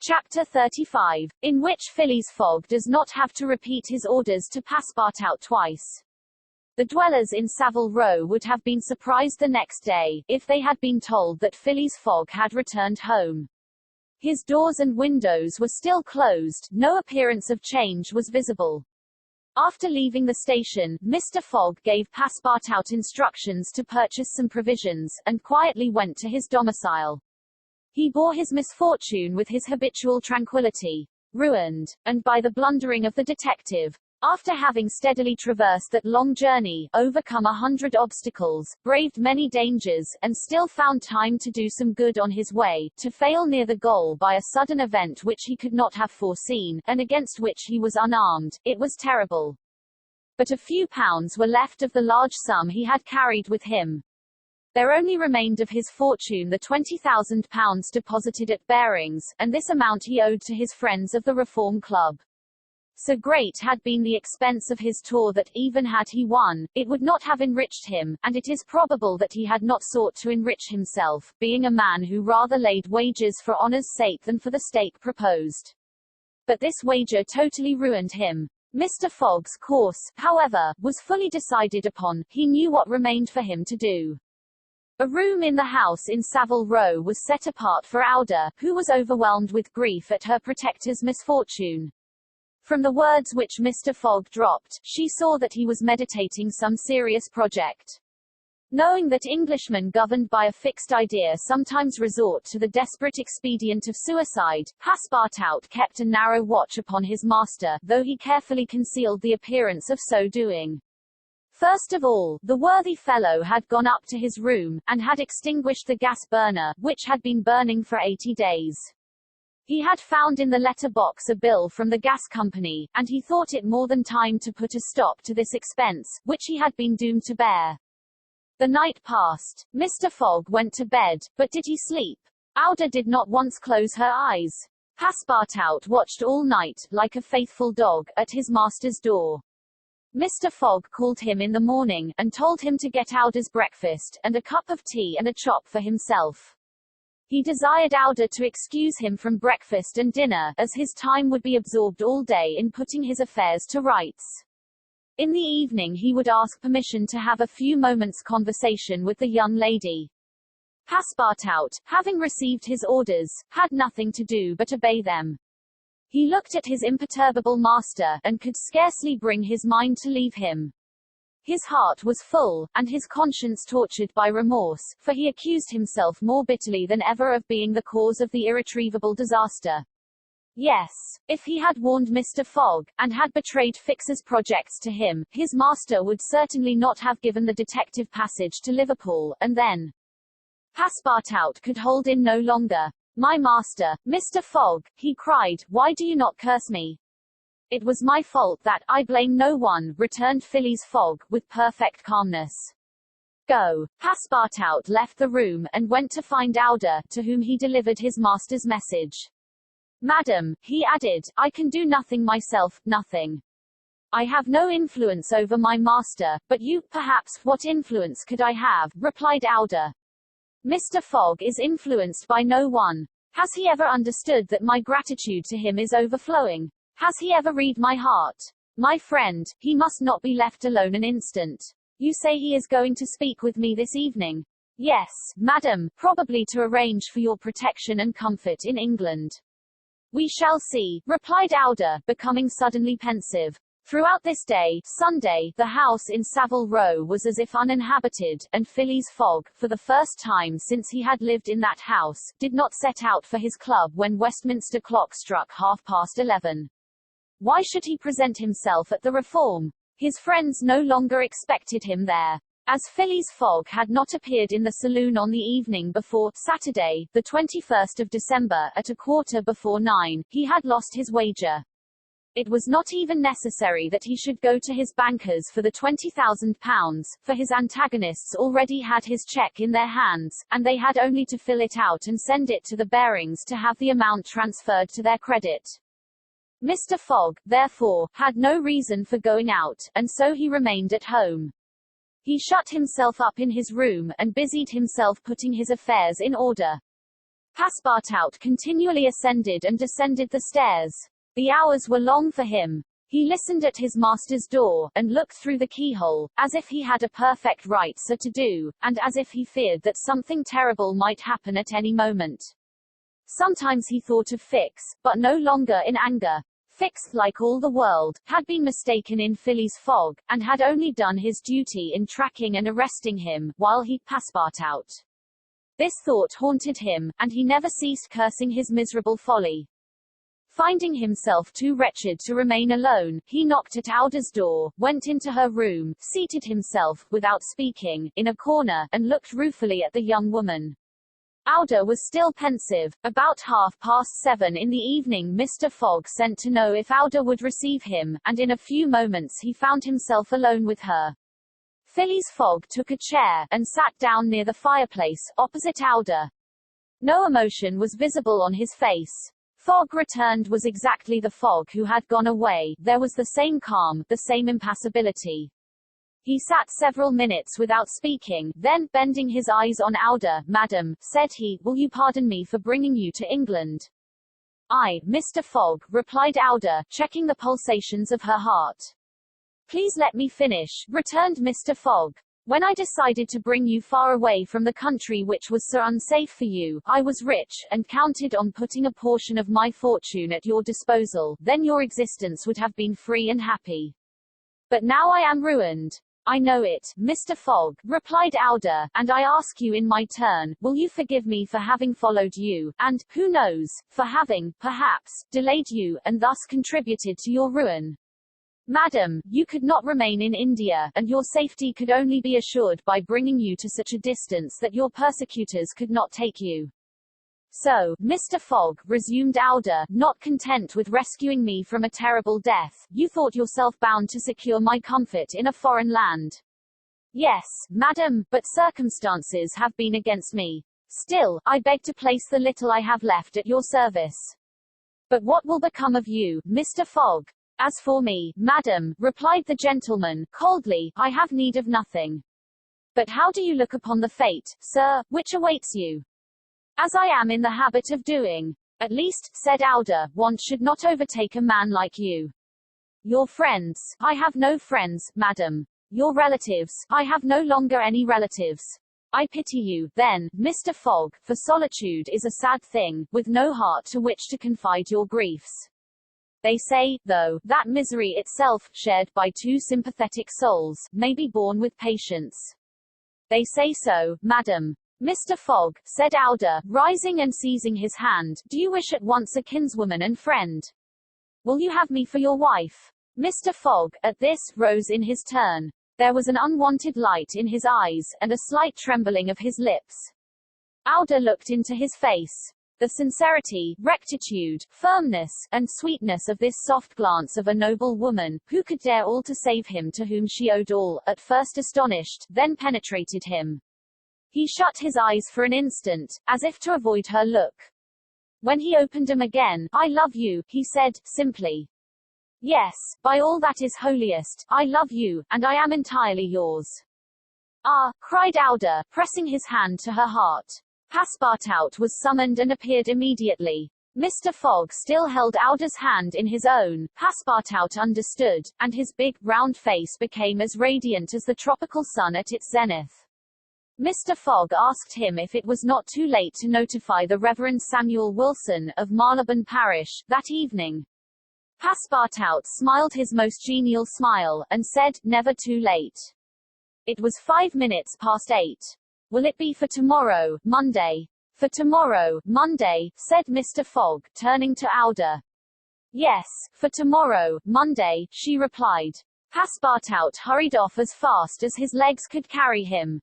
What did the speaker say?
Chapter 35, in which Phileas Fogg does not have to repeat his orders to Passepartout twice. The dwellers in Savile Row would have been surprised the next day, if they had been told that Phileas Fogg had returned home. His doors and windows were still closed, no appearance of change was visible. After leaving the station, Mr. Fogg gave Passepartout instructions to purchase some provisions, and quietly went to his domicile. He bore his misfortune with his habitual tranquility. Ruined, and by the blundering of the detective. After having steadily traversed that long journey, overcome 100 obstacles, braved many dangers, and still found time to do some good on his way, to fail near the goal by a sudden event which he could not have foreseen, and against which he was unarmed, it was terrible. But a few pounds were left of the large sum he had carried with him. There only remained of his fortune the £20,000 deposited at Barings, and this amount he owed to his friends of the Reform Club. So great had been the expense of his tour that, even had he won, it would not have enriched him, and it is probable that he had not sought to enrich himself, being a man who rather laid wagers for honour's sake than for the stake proposed. But this wager totally ruined him. Mr. Fogg's course, however, was fully decided upon. He knew what remained for him to do. A room in the house in Savile Row was set apart for Aouda, who was overwhelmed with grief at her protector's misfortune. From the words which Mr. Fogg dropped, she saw that he was meditating some serious project. Knowing that Englishmen governed by a fixed idea sometimes resort to the desperate expedient of suicide, Passepartout kept a narrow watch upon his master, though he carefully concealed the appearance of so doing. First of all, the worthy fellow had gone up to his room, and had extinguished the gas burner, which had been burning for 80 days. He had found in the letter-box a bill from the gas company, and he thought it more than time to put a stop to this expense, which he had been doomed to bear. The night passed. Mr. Fogg went to bed, but did he sleep? Aouda did not once close her eyes. Passepartout watched all night, like a faithful dog, at his master's door. Mr. Fogg called him in the morning, and told him to get Aouda's breakfast, and a cup of tea and a chop for himself. He desired Aouda to excuse him from breakfast and dinner, as his time would be absorbed all day in putting his affairs to rights. In the evening he would ask permission to have a few moments' conversation with the young lady. Passepartout, having received his orders, had nothing to do but obey them. He looked at his imperturbable master, and could scarcely bring his mind to leave him. His heart was full, and his conscience tortured by remorse, for he accused himself more bitterly than ever of being the cause of the irretrievable disaster. Yes, if he had warned Mr. Fogg, and had betrayed Fix's projects to him, his master would certainly not have given the detective passage to Liverpool, and then Passepartout could hold in no longer. "My master, Mr. Fogg," he cried, "why do you not curse me?" "It was my fault that, I blame no one," returned Phileas Fogg, with perfect calmness. "Go." Passepartout left the room, and went to find Aouda, to whom he delivered his master's message. "Madam," he added, "I can do nothing myself, nothing. I have no influence over my master, but you, perhaps. What influence could I have?" replied Aouda. "Mr. Fogg is influenced by no one. Has he ever understood that my gratitude to him is overflowing? Has he ever read my heart? My friend, he must not be left alone an instant. You say he is going to speak with me this evening?" "Yes, madam, probably to arrange for your protection and comfort in England." "We shall see," replied Aouda, becoming suddenly pensive. Throughout this day, Sunday, the house in Savile Row was as if uninhabited, and Phileas Fogg, for the first time since he had lived in that house, did not set out for his club when Westminster clock struck 11:30. Why should he present himself at the Reform? His friends no longer expected him there. As Phileas Fogg had not appeared in the saloon on the evening before, Saturday, the 21st of December, at 9:15, he had lost his wager. It was not even necessary that he should go to his bankers for the £20,000, for his antagonists already had his cheque in their hands, and they had only to fill it out and send it to the Barings to have the amount transferred to their credit. Mr. Fogg, therefore, had no reason for going out, and so he remained at home. He shut himself up in his room, and busied himself putting his affairs in order. Passepartout continually ascended and descended the stairs. The hours were long for him. He listened at his master's door, and looked through the keyhole, as if he had a perfect right so to do, and as if he feared that something terrible might happen at any moment. Sometimes he thought of Fix, but no longer in anger. Fix, like all the world, had been mistaken in Phileas Fogg, and had only done his duty in tracking and arresting him, while he Passepartout. This thought haunted him, and he never ceased cursing his miserable folly. Finding himself too wretched to remain alone, he knocked at Auda's door, went into her room, seated himself, without speaking, in a corner, and looked ruefully at the young woman. Auda was still pensive. About 7:30 in the evening Mr. Fogg sent to know if Auda would receive him, and in a few moments he found himself alone with her. Phileas Fogg took a chair, and sat down near the fireplace, opposite Auda. No emotion was visible on his face. Fogg returned was exactly the Fogg who had gone away. There was the same calm, the same impassibility. He sat several minutes without speaking, then, bending his eyes on Auda, "Madam," said he, "will you pardon me for bringing you to England?" "I, Mr. Fogg," replied Auda, checking the pulsations of her heart. "Please let me finish," returned Mr. Fogg. "When I decided to bring you far away from the country which was so unsafe for you, I was rich, and counted on putting a portion of my fortune at your disposal. Then your existence would have been free and happy. But now I am ruined." "I know it, Mr. Fogg," replied Auda, "and I ask you in my turn, will you forgive me for having followed you, and, who knows, for having, perhaps, delayed you, and thus contributed to your ruin? Madam, you could not remain in India, and your safety could only be assured by bringing you to such a distance that your persecutors could not take you. So, Mr. Fogg," resumed Auda, "not content with rescuing me from a terrible death, you thought yourself bound to secure my comfort in a foreign land." "Yes, madam, but circumstances have been against me. Still, I beg to place the little I have left at your service." "But what will become of you, Mr. Fogg?" "As for me, madam," replied the gentleman, coldly, "I have need of nothing. But how do you look upon the fate, sir, which awaits you?" "As I am in the habit of doing. At least," said Auda, "want should not overtake a man like you. Your friends?" "I have no friends, madam." "Your relatives?" "I have no longer any relatives." "I pity you, then, Mr. Fogg, for solitude is a sad thing, with no heart to which to confide your griefs. They say, though, that misery itself, shared by two sympathetic souls, may be borne with patience." "They say so, madam." "Mr. Fogg," said Auda, rising and seizing his hand, "do you wish at once a kinswoman and friend? Will you have me for your wife?" Mr. Fogg, at this, rose in his turn. There was an unwonted light in his eyes, and a slight trembling of his lips. Auda looked into his face. The sincerity, rectitude, firmness, and sweetness of this soft glance of a noble woman, who could dare all to save him to whom she owed all, at first astonished, then penetrated him. He shut his eyes for an instant, as if to avoid her look. When he opened them again, "I love you," he said, simply. "Yes, by all that is holiest, I love you, and I am entirely yours." "Ah!" cried Auda, pressing his hand to her heart. Passepartout was summoned and appeared immediately. Mr. Fogg still held Auda's hand in his own. Passepartout understood, and his big, round face became as radiant as the tropical sun at its zenith. Mr. Fogg asked him if it was not too late to notify the Reverend Samuel Wilson, of Marylebone Parish, that evening. Passepartout smiled his most genial smile, and said, "Never too late." It was 5 minutes past 8. "Will it be for tomorrow, Monday?" "For tomorrow, Monday," said Mr. Fogg, turning to Auda. "Yes, for tomorrow, Monday," she replied. Passepartout hurried off as fast as his legs could carry him.